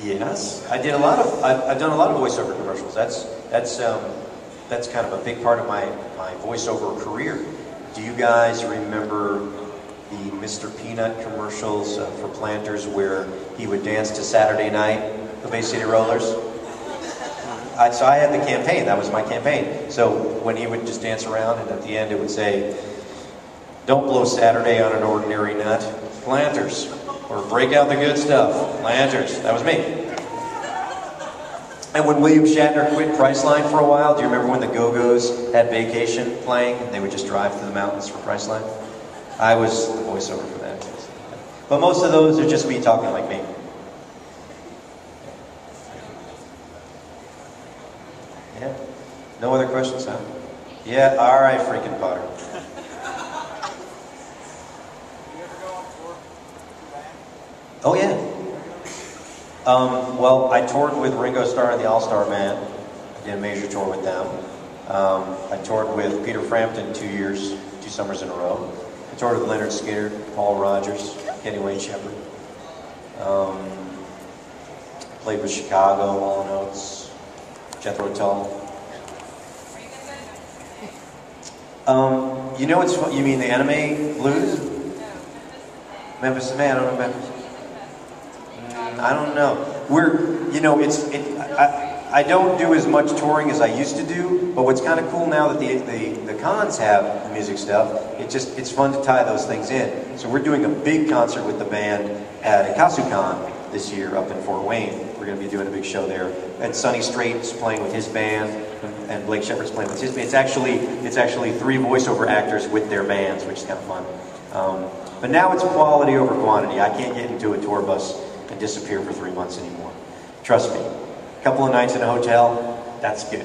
Yes, I did a lot of. I've done a lot of voiceover commercials. That's kind of a big part of my voiceover career. Do you guys remember the Mr. Peanut commercials for Planters where he would dance to Saturday Night, the Bay City Rollers? So I had the campaign. That was my campaign. So when he would just dance around, and at the end it would say, "Don't blow Saturday on an ordinary nut. Planters." Or "Break out the good stuff. Planters." That was me. And when William Shatner quit Priceline for a while, do you remember when the Go-Go's had Vacation playing? They would just drive through the mountains for Priceline. I was the voiceover for that. But most of those are just me talking like me. Yeah. No other questions, huh? Yeah, all right, freaking Potter. Oh yeah. Well, I toured with Ringo Starr and the All-Star Band. I did a major tour with them. I toured with Peter Frampton 2 summers in a row. I toured with Leonard Skinner, Paul Rodgers, Kenny Wayne Shepherd. Played with Chicago, Hall & Oates, Jethro Tull. You know what's you mean the anime blues? Memphis Man, I don't know Memphis. I don't know. I don't do as much touring as I used to do, but what's kind of cool now that the cons have music stuff, it's fun to tie those things in. So we're doing a big concert with the band at KasuCon this year up in Fort Wayne. We're going to be doing a big show there. And Sonny Strait's playing with his band, and Blake Shepard's playing with his band. It's actually 3 voiceover actors with their bands, which is kind of fun. But now it's quality over quantity. I can't get into a tour bus and disappear for 3 months anymore. Trust me. A couple of nights in a hotel, that's good.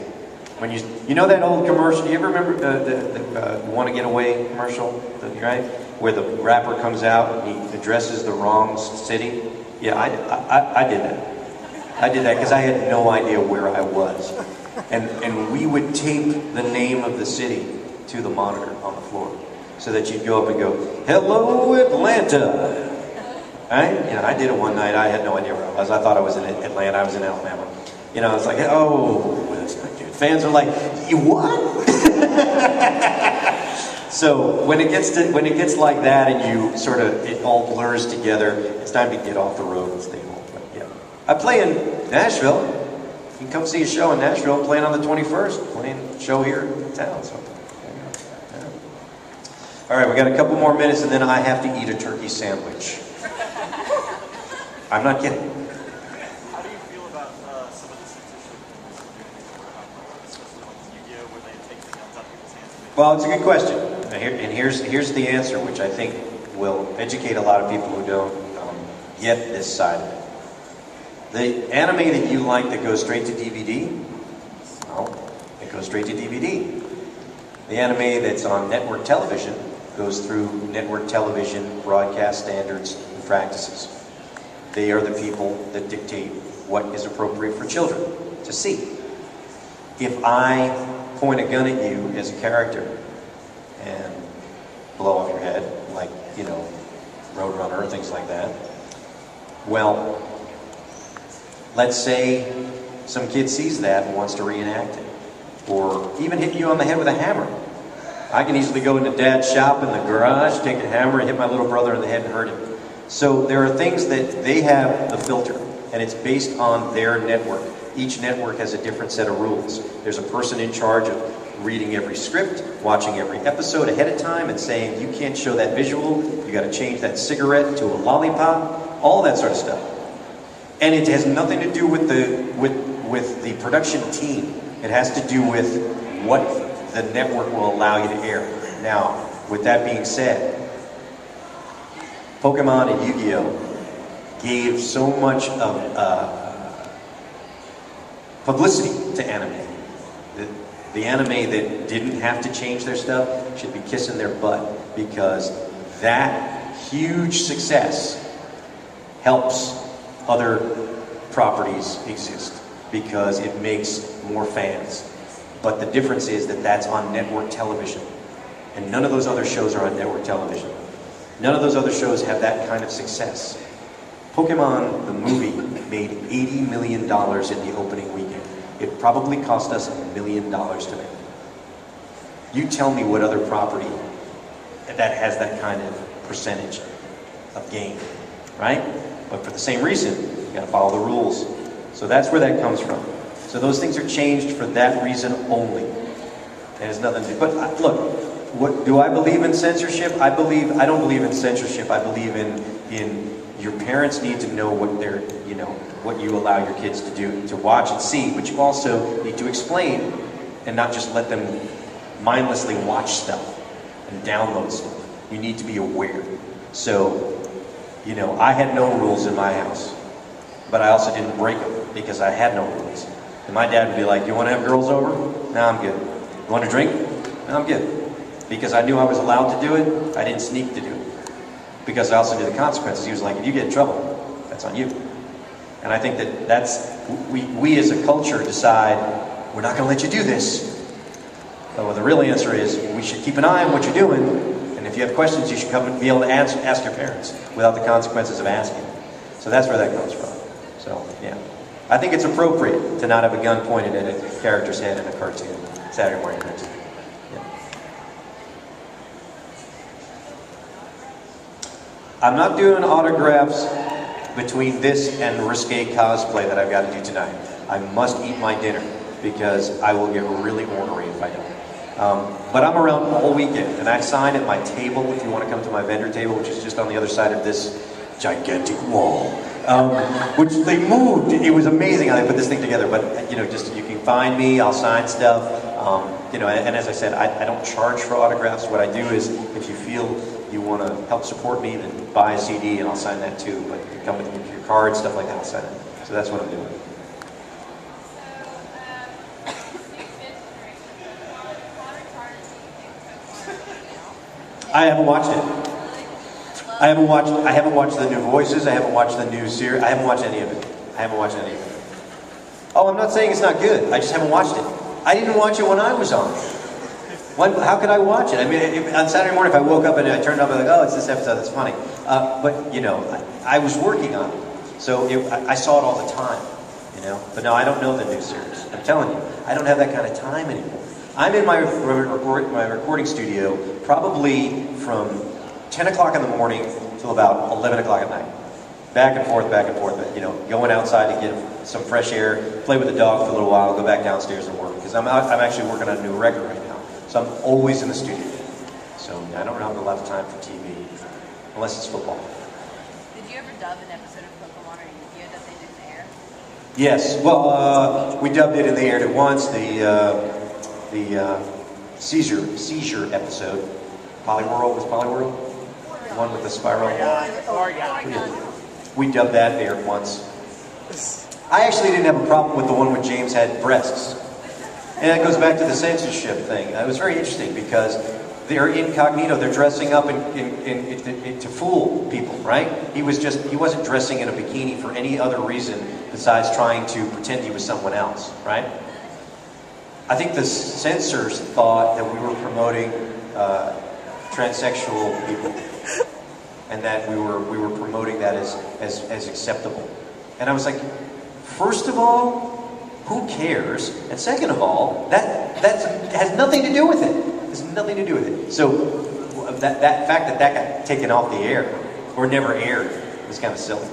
When you know that old commercial, you ever remember the Want to Get Away commercial, right? Where the rapper comes out and he addresses the wrong city? Yeah, I did that. I did that because I had no idea where I was. And we would tape the name of the city to the monitor on the floor so that you'd go up and go, "Hello, Atlanta." Right? I did it one night. I had no idea where I was. I thought I was in Atlanta. I was in Alabama. It's like, oh, that's not good. Fans are like, "You what?" So when it gets like that, and it all blurs together, it's time to get off the road and stay home. But yeah, I play in Nashville. You can come see a show in Nashville. I'm playing on the 21st. Playing a show here in town. So. Yeah. All right, we got a couple more minutes, and then I have to eat a turkey sandwich. I'm not kidding. How do you feel about some of the censorship especially on the media where they take the guns out of people's hands? Well, it's a good question. And here's the answer, which I think will educate a lot of people who don't get this side of it. The anime that you like that goes straight to DVD, well, it goes straight to DVD. The anime that's on network television goes through network television broadcast standards and practices. They are the people that dictate what is appropriate for children to see. If I point a gun at you as a character and blow off your head, like, Roadrunner or things like that, well, let's say some kid sees that and wants to reenact it, or even hit you on the head with a hammer. I can easily go into Dad's shop in the garage, take a hammer, and hit my little brother in the head and hurt him. So there are things that they have the filter, and it's based on their network. Each network has a different set of rules. There's a person in charge of reading every script, watching every episode ahead of time, and saying, you can't show that visual, you got to change that cigarette to a lollipop, all that sort of stuff. And it has nothing to do with the production team. It has to do with what the network will allow you to air. Now, with that being said, Pokemon and Yu-Gi-Oh! Gave so much of publicity to anime. The anime that didn't have to change their stuff should be kissing their butt, because that huge success helps other properties exist, because it makes more fans. But the difference is that that's on network television, and none of those other shows are on network television. None of those other shows have that kind of success. Pokemon, the movie, made $80 million in the opening weekend. It probably cost us $1 million to make. You tell me what other property that has that kind of percentage of gain, right? But for the same reason, you gotta follow the rules. So that's where that comes from. So those things are changed for that reason only. It has nothing to do. But look, what do I believe in censorship? I don't believe in censorship. I believe in your parents need to know what they're, what you allow your kids to do, to watch and see, but you also need to explain and not just let them mindlessly watch stuff and download stuff. You need to be aware. So, I had no rules in my house, but I also didn't break them because I had no rules. And my dad would be like, "You want to have girls over? No, I'm good. You want to drink? No, I'm good." Because I knew I was allowed to do it, I didn't sneak to do it. Because I also knew the consequences. He was like, if you get in trouble, that's on you. And I think that's, we as a culture decide, we're not going to let you do this. Well, the real answer is, we should keep an eye on what you're doing, and if you have questions, you should come and be able to ask your parents without the consequences of asking. So that's where that comes from. So, yeah. I think it's appropriate to not have a gun pointed at a character's head in a cartoon, Saturday morning cartoon. I'm not doing autographs between this and risque cosplay that I've got to do tonight. I must eat my dinner because I will get really ornery if I don't. But I'm around all weekend, and I sign at my table if you want to come to my vendor table, which is just on the other side of this gigantic wall, which they moved. It was amazing how they put this thing together. But just you can find me. I'll sign stuff. And as I said, I don't charge for autographs. What I do is, if you feel you want to help support me, then buy a CD and I'll sign that too. But you come with your card, stuff like that, I'll sign it. So that's what I'm doing. I haven't watched it. I haven't watched the new Voices. I haven't watched the new series. I haven't watched any of it. Oh, I'm not saying it's not good. I just haven't watched it. I didn't watch it when I was on. How could I watch it? I mean, on Saturday morning, if I woke up and I turned it on, I'm like, oh, it's this episode, that's funny. But, I was working on it. So I saw it all the time, But no, I don't know the new series. I'm telling you, I don't have that kind of time anymore. I'm in my recording studio probably from 10 o'clock in the morning till about 11 o'clock at night. Back and forth, going outside to get some fresh air, play with the dog for a little while, go back downstairs and work. Because I'm actually working on a new record right now. So I'm always in the studio. So I don't have a lot of time for TV, unless it's football. Did you ever dub an episode of Pokemon, or did you that they did in the air? Yes. Well, we dubbed it in the air at once. The seizure episode. Poliworld was Poliworld? The one with the spiral. We dubbed that there once. I actually didn't have a problem with the one where James had breasts. And that goes back to the censorship thing. It was very interesting because they're incognito. They're dressing up to fool people, right? He wasn't dressing in a bikini for any other reason besides trying to pretend he was someone else, right? I think the censors thought that we were promoting transsexual people, and that we were promoting that as acceptable. And I was like, first of all, who cares? And second of all, that has nothing to do with it. There's nothing to do with it. So that fact that got taken off the air or never aired was kind of silly.